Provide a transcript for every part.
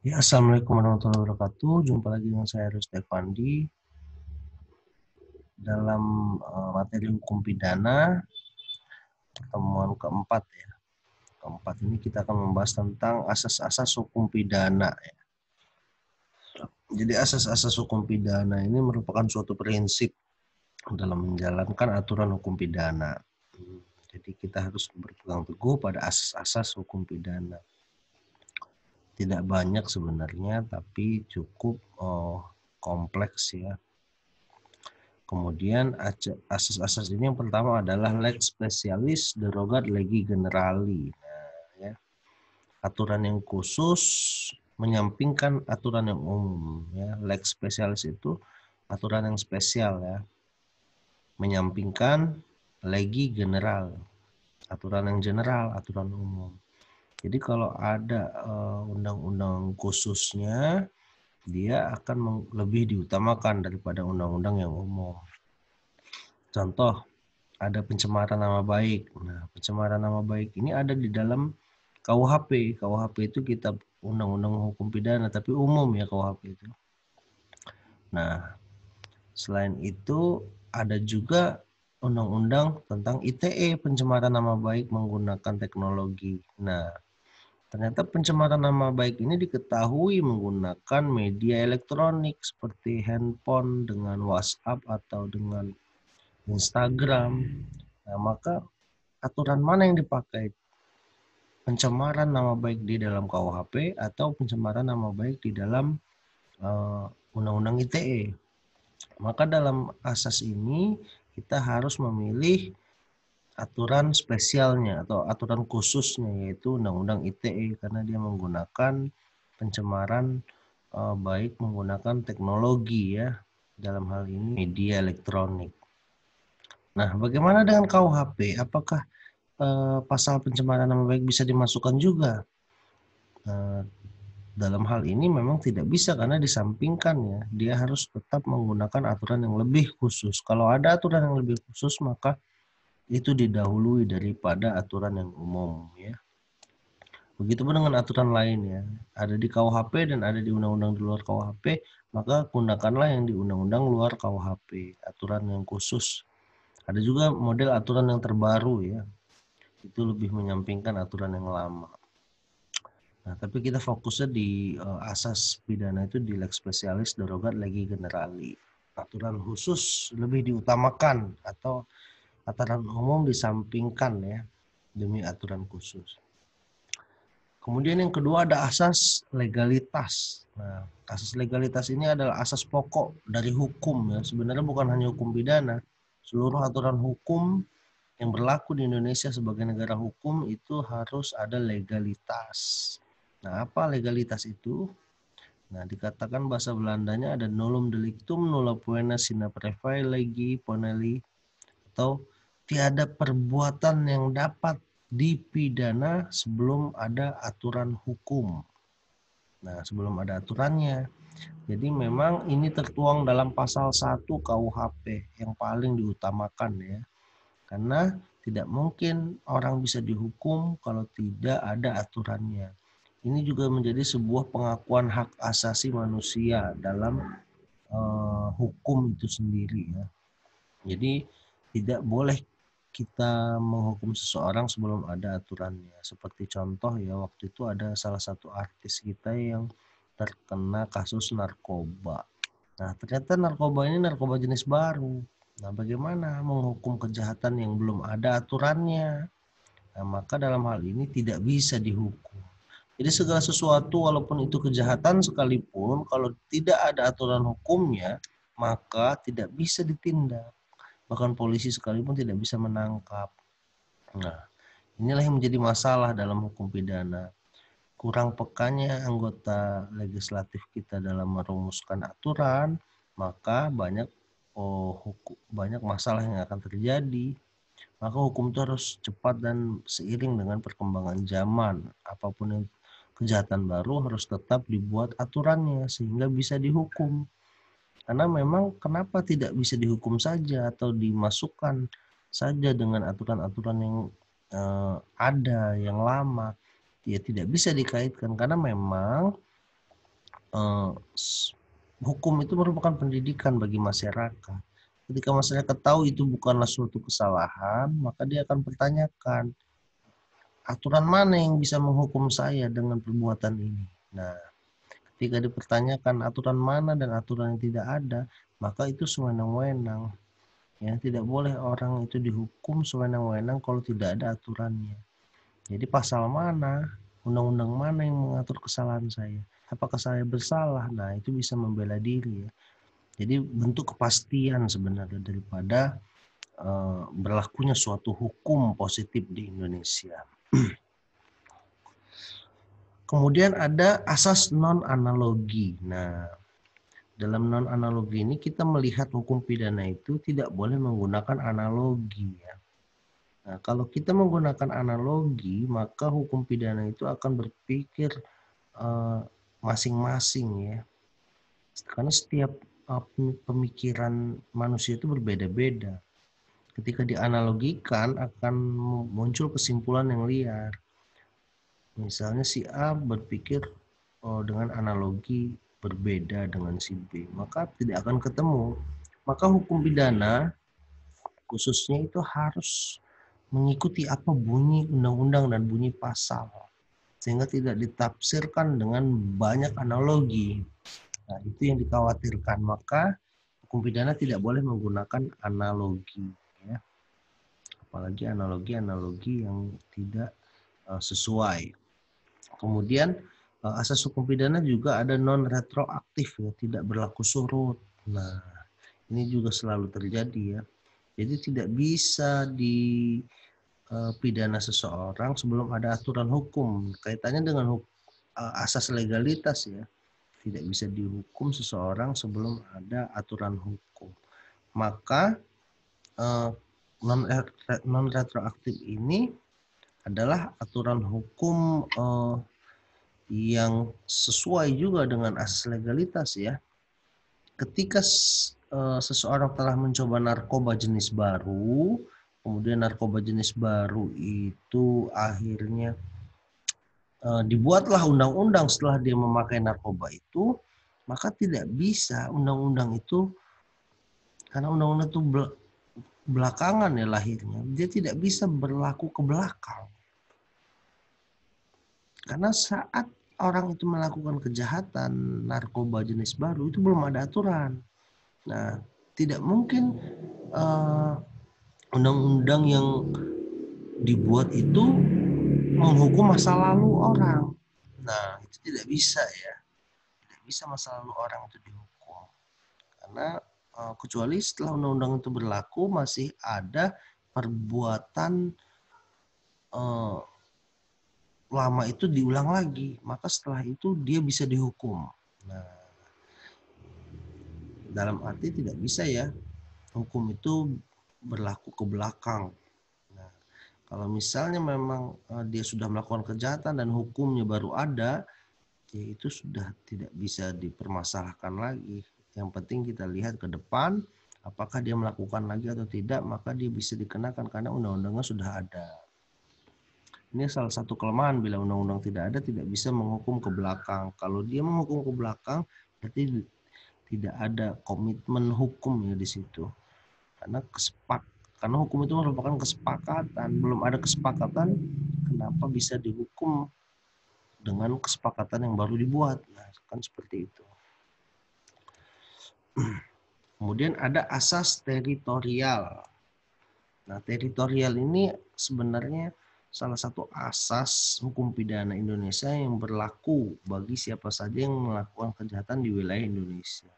Ya, Assalamualaikum warahmatullahi wabarakatuh. Jumpa lagi dengan saya Rusdi Fandi dalam materi hukum pidana pertemuan keempat ya. Keempat ini kita akan membahas tentang asas-asas hukum pidana. Ya. Jadi asas-asas hukum pidana ini merupakan suatu prinsip dalam menjalankan aturan hukum pidana. Jadi kita harus berpegang teguh pada asas-asas hukum pidana. Tidak banyak sebenarnya, tapi cukup kompleks ya. Kemudian asas-asas ini yang pertama adalah lex specialis derogat legi generali. Nah, ya. Aturan yang khusus menyampingkan aturan yang umum. Ya. Lex specialis itu aturan yang spesial ya, menyampingkan legi general, aturan yang general, aturan umum. Jadi kalau ada undang-undang khususnya, dia akan lebih diutamakan daripada undang-undang yang umum. Contoh, ada pencemaran nama baik. Nah, pencemaran nama baik ini ada di dalam KUHP. KUHP itu kitab undang-undang hukum pidana, tapi umum ya KUHP itu. Nah, selain itu ada juga undang-undang tentang ITE, pencemaran nama baik menggunakan teknologi. Nah, ternyata pencemaran nama baik ini diketahui menggunakan media elektronik seperti handphone dengan WhatsApp atau dengan Instagram. Nah, maka aturan mana yang dipakai? Pencemaran nama baik di dalam KUHP atau pencemaran nama baik di dalam Undang-Undang ITE. Maka dalam asas ini kita harus memilih aturan spesialnya atau aturan khususnya, yaitu Undang-Undang ITE, karena dia menggunakan pencemaran baik menggunakan teknologi ya, dalam hal ini media elektronik. Nah, bagaimana dengan KUHP? Apakah pasal pencemaran nama baik bisa dimasukkan juga? Dalam hal ini memang tidak bisa karena disampingkan ya. Dia harus tetap menggunakan aturan yang lebih khusus. Kalau ada aturan yang lebih khusus maka itu didahului daripada aturan yang umum ya. Begitupun dengan aturan lain ya. Ada di KUHP dan ada di undang-undang di luar KUHP, maka gunakanlah yang di undang-undang luar KUHP, aturan yang khusus. Ada juga model aturan yang terbaru ya. Itu lebih menyampingkan aturan yang lama. Nah, tapi kita fokusnya di asas pidana itu di lex specialis derogat legi generali. Aturan khusus lebih diutamakan atau aturan umum disampingkan ya demi aturan khusus. Kemudian yang kedua ada asas legalitas. Nah, asas legalitas ini adalah asas pokok dari hukum ya. Sebenarnya bukan hanya hukum pidana. Seluruh aturan hukum yang berlaku di Indonesia sebagai negara hukum itu harus ada legalitas. Nah, apa legalitas itu? Nah, dikatakan bahasa Belandanya ada nullum delictum nulla poena sine praevei legi poneli, atau tiada perbuatan yang dapat dipidana sebelum ada aturan hukum. Nah, sebelum ada aturannya. Jadi memang ini tertuang dalam pasal 1 KUHP yang paling diutamakan ya. Karena tidak mungkin orang bisa dihukum kalau tidak ada aturannya. Ini juga menjadi sebuah pengakuan hak asasi manusia dalam hukum itu sendiri ya. Jadi tidak boleh kita menghukum seseorang sebelum ada aturannya. Seperti contoh ya, waktu itu ada salah satu artis kita yang terkena kasus narkoba. Nah, ternyata narkoba ini narkoba jenis baru. Nah, bagaimana menghukum kejahatan yang belum ada aturannya? Nah, maka dalam hal ini tidak bisa dihukum. Jadi segala sesuatu walaupun itu kejahatan sekalipun, kalau tidak ada aturan hukumnya, maka tidak bisa ditindak. Bahkan polisi sekalipun tidak bisa menangkap. Nah, inilah yang menjadi masalah dalam hukum pidana. Kurang pekanya anggota legislatif kita dalam merumuskan aturan, maka banyak masalah yang akan terjadi. Maka hukum itu harus cepat dan seiring dengan perkembangan zaman. Apapun yang kejahatan baru harus tetap dibuat aturannya sehingga bisa dihukum. Karena memang kenapa tidak bisa dihukum saja atau dimasukkan saja dengan aturan-aturan yang ada yang lama, ya tidak bisa dikaitkan karena memang hukum itu merupakan pendidikan bagi masyarakat. Ketika masyarakat tahu itu bukanlah suatu kesalahan, maka dia akan pertanyakan, aturan mana yang bisa menghukum saya dengan perbuatan ini. Nah, ketika dipertanyakan aturan mana dan aturan yang tidak ada, maka itu sewenang-wenang. Ya, tidak boleh orang itu dihukum sewenang-wenang kalau tidak ada aturannya. Jadi pasal mana, undang-undang mana yang mengatur kesalahan saya? Apakah saya bersalah? Nah, itu bisa membela diri ya. Jadi bentuk kepastian sebenarnya daripada berlakunya suatu hukum positif di Indonesia. Kemudian ada asas non-analogi. Nah, dalam non-analogi ini kita melihat hukum pidana itu tidak boleh menggunakan analogi ya. Nah, kalau kita menggunakan analogi, maka hukum pidana itu akan berpikir masing-masing ya. Karena setiap pemikiran manusia itu berbeda-beda. Ketika dianalogikan akan muncul kesimpulan yang liar. Misalnya si A berpikir dengan analogi berbeda dengan si B, maka tidak akan ketemu. Maka hukum pidana khususnya itu harus mengikuti apa bunyi undang-undang dan bunyi pasal, sehingga tidak ditafsirkan dengan banyak analogi. Nah, itu yang dikhawatirkan. Maka hukum pidana tidak boleh menggunakan analogi, ya. Apalagi analogi-analogi yang tidak sesuai. Kemudian asas hukum pidana juga ada non retroaktif ya, tidak berlaku surut. Nah, ini juga selalu terjadi ya. Jadi tidak bisa dipidana seseorang sebelum ada aturan hukum. Kaitannya dengan asas legalitas ya. Tidak bisa dihukum seseorang sebelum ada aturan hukum. Maka non retroaktif ini adalah aturan hukum yang sesuai juga dengan asas legalitas ya. Ketika seseorang telah mencoba narkoba jenis baru, kemudian narkoba jenis baru itu akhirnya dibuatlah undang-undang setelah dia memakai narkoba itu, maka tidak bisa undang-undang itu, karena undang-undang itu belakangan ya lahirnya, dia tidak bisa berlaku ke belakang. Karena saat orang itu melakukan kejahatan narkoba jenis baru itu belum ada aturan. Nah, tidak mungkin undang-undang yang dibuat itu menghukum masa lalu orang. Nah, itu tidak bisa ya. Tidak bisa masa lalu orang itu dihukum. Karena kecuali setelah undang-undang itu berlaku masih ada perbuatan lama itu diulang lagi, maka setelah itu dia bisa dihukum. Nah, dalam arti tidak bisa ya hukum itu berlaku ke belakang. Nah, kalau misalnya memang dia sudah melakukan kejahatan dan hukumnya baru ada, ya itu sudah tidak bisa dipermasalahkan lagi. Yang penting kita lihat ke depan, apakah dia melakukan lagi atau tidak, maka dia bisa dikenakan karena undang-undangnya sudah ada. Ini salah satu kelemahan bila undang-undang tidak ada, tidak bisa menghukum ke belakang. Kalau dia menghukum ke belakang, berarti tidak ada komitmen hukum ya di situ. Karena hukum itu merupakan kesepakatan. Belum ada kesepakatan, kenapa bisa dihukum dengan kesepakatan yang baru dibuat? Nah, kan seperti itu. Kemudian ada asas teritorial. Nah, teritorial ini sebenarnya salah satu asas hukum pidana Indonesia yang berlaku bagi siapa saja yang melakukan kejahatan di wilayah Indonesia.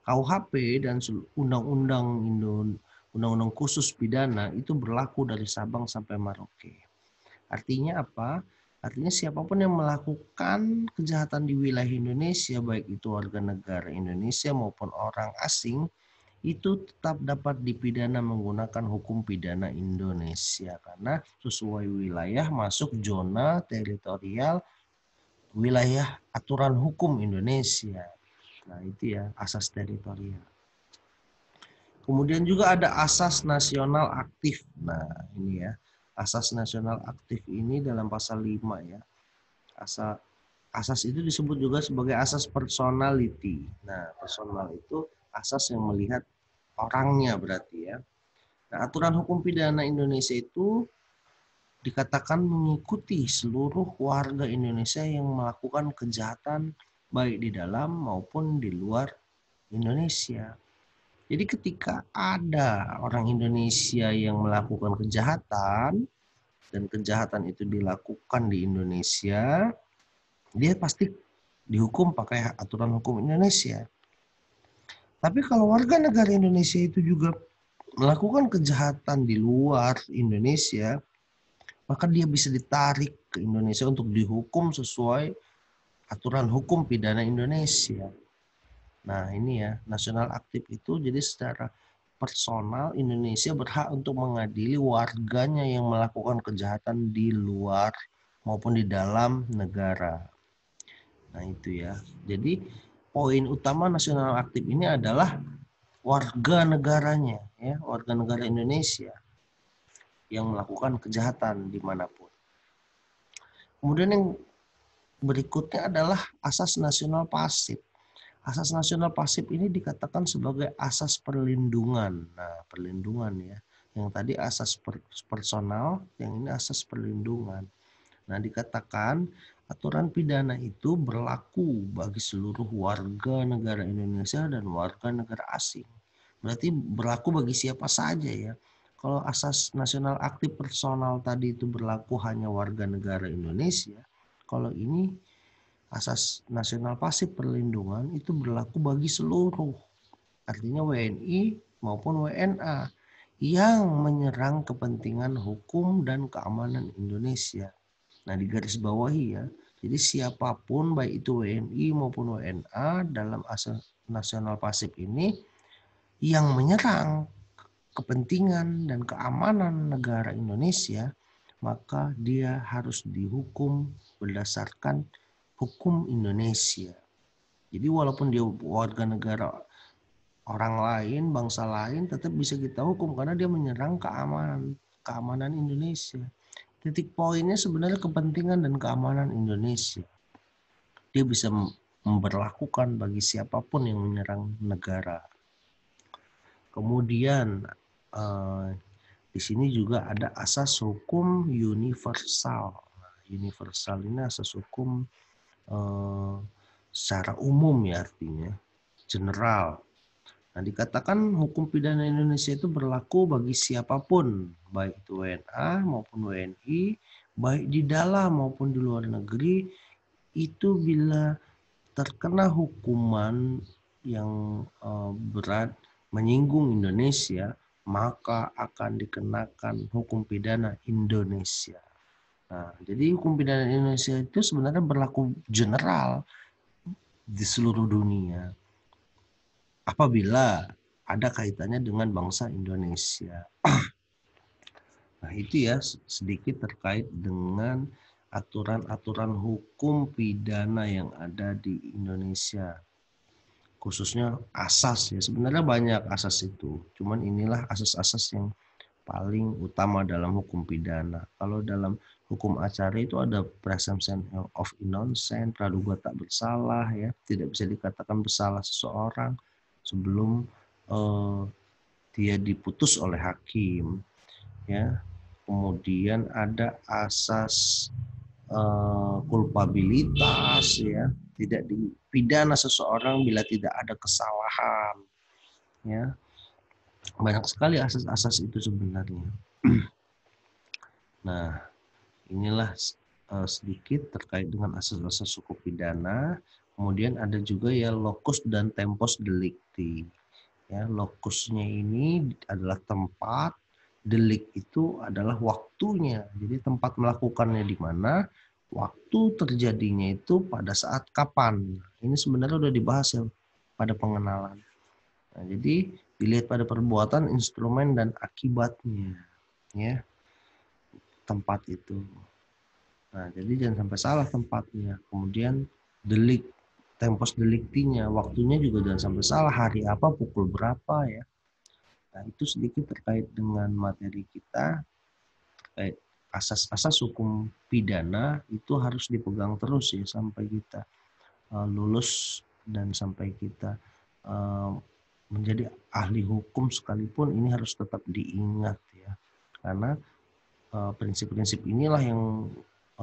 KUHP dan undang-undang khusus pidana itu berlaku dari Sabang sampai Merauke. Artinya apa? Artinya siapapun yang melakukan kejahatan di wilayah Indonesia, baik itu warga negara Indonesia maupun orang asing, itu tetap dapat dipidana menggunakan hukum pidana Indonesia karena sesuai wilayah masuk zona teritorial wilayah aturan hukum Indonesia. Nah, itu ya asas teritorial. Kemudian juga ada asas nasional aktif. Nah, ini ya. Asas nasional aktif ini dalam pasal 5 ya. Asas itu disebut juga sebagai asas personality. Nah, personal itu asas yang melihat orangnya berarti ya. Nah, aturan hukum pidana Indonesia itu dikatakan mengikuti seluruh warga Indonesia yang melakukan kejahatan baik di dalam maupun di luar Indonesia. Jadi ketika ada orang Indonesia yang melakukan kejahatan dan kejahatan itu dilakukan di Indonesia, dia pasti dihukum pakai aturan hukum Indonesia. Tapi kalau warga negara Indonesia itu juga melakukan kejahatan di luar Indonesia, maka dia bisa ditarik ke Indonesia untuk dihukum sesuai aturan hukum pidana Indonesia. Nah ini ya, nasional aktif itu jadi secara personal Indonesia berhak untuk mengadili warganya yang melakukan kejahatan di luar maupun di dalam negara. Nah itu ya, jadi poin utama nasional aktif ini adalah warga negaranya, ya, warga negara Indonesia yang melakukan kejahatan dimanapun. Kemudian yang berikutnya adalah asas nasional pasif. Asas nasional pasif ini dikatakan sebagai asas perlindungan. Nah, perlindungan ya. Yang tadi asas personal, yang ini asas perlindungan. Nah, dikatakan aturan pidana itu berlaku bagi seluruh warga negara Indonesia dan warga negara asing. Berarti berlaku bagi siapa saja ya. Kalau asas nasional aktif personal tadi itu berlaku hanya warga negara Indonesia, kalau ini asas nasional pasif perlindungan itu berlaku bagi seluruh, artinya WNI maupun WNA yang menyerang kepentingan hukum dan keamanan Indonesia. Nah, di garis bawahi ya, jadi siapapun baik itu WNI maupun WNA dalam asas nasional pasif ini yang menyerang kepentingan dan keamanan negara Indonesia, maka dia harus dihukum berdasarkan hukum Indonesia. Jadi walaupun dia warga negara orang lain, bangsa lain, tetap bisa kita hukum karena dia menyerang keamanan Indonesia. Titik poinnya sebenarnya kepentingan dan keamanan Indonesia. Dia bisa memberlakukan bagi siapapun yang menyerang negara. Kemudian di sini juga ada asas hukum universal. Nah, universal ini asas hukum secara umum ya, artinya general. Nah, dikatakan hukum pidana Indonesia itu berlaku bagi siapapun, baik itu WNA maupun WNI, baik di dalam maupun di luar negeri, itu bila terkena hukuman yang berat menyinggung Indonesia, maka akan dikenakan hukum pidana Indonesia. Nah, jadi hukum pidana Indonesia itu sebenarnya berlaku general di seluruh dunia apabila ada kaitannya dengan bangsa Indonesia. Nah, itu ya sedikit terkait dengan aturan-aturan hukum pidana yang ada di Indonesia. Khususnya asas ya, sebenarnya banyak asas itu. Cuman inilah asas-asas yang paling utama dalam hukum pidana. Kalau dalam hukum acara itu ada presumption of innocence, praduga tak bersalah ya, tidak bisa dikatakan bersalah seseorang sebelum dia diputus oleh hakim ya. Kemudian ada asas kulpabilitas ya, tidak dipidana seseorang bila tidak ada kesalahan ya. Banyak sekali asas-asas itu sebenarnya. Nah, inilah sedikit terkait dengan asas-asas hukum pidana. Kemudian ada juga ya locus dan tempus delicti. Ya, locusnya ini adalah tempat, delik itu adalah waktunya. Jadi tempat melakukannya di mana, waktu terjadinya itu pada saat kapan. Ini sebenarnya sudah dibahas ya pada pengenalan. Nah, jadi dilihat pada perbuatan, instrumen dan akibatnya, ya tempat itu. Nah, jadi jangan sampai salah tempatnya. Kemudian delik, tempus deliktinya, waktunya juga jangan sampai salah, hari apa, pukul berapa ya. Nah, itu sedikit terkait dengan materi kita terkait asas-asas hukum pidana itu harus dipegang terus ya sampai kita lulus dan sampai kita menjadi ahli hukum sekalipun, ini harus tetap diingat ya, karena prinsip-prinsip inilah yang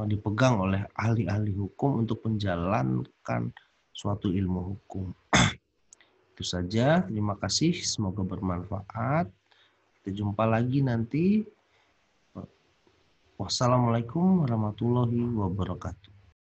dipegang oleh ahli-ahli hukum untuk menjalankan suatu ilmu hukum. Itu saja, terima kasih, semoga bermanfaat. Kita jumpa lagi nanti. Wassalamualaikum warahmatullahi wabarakatuh.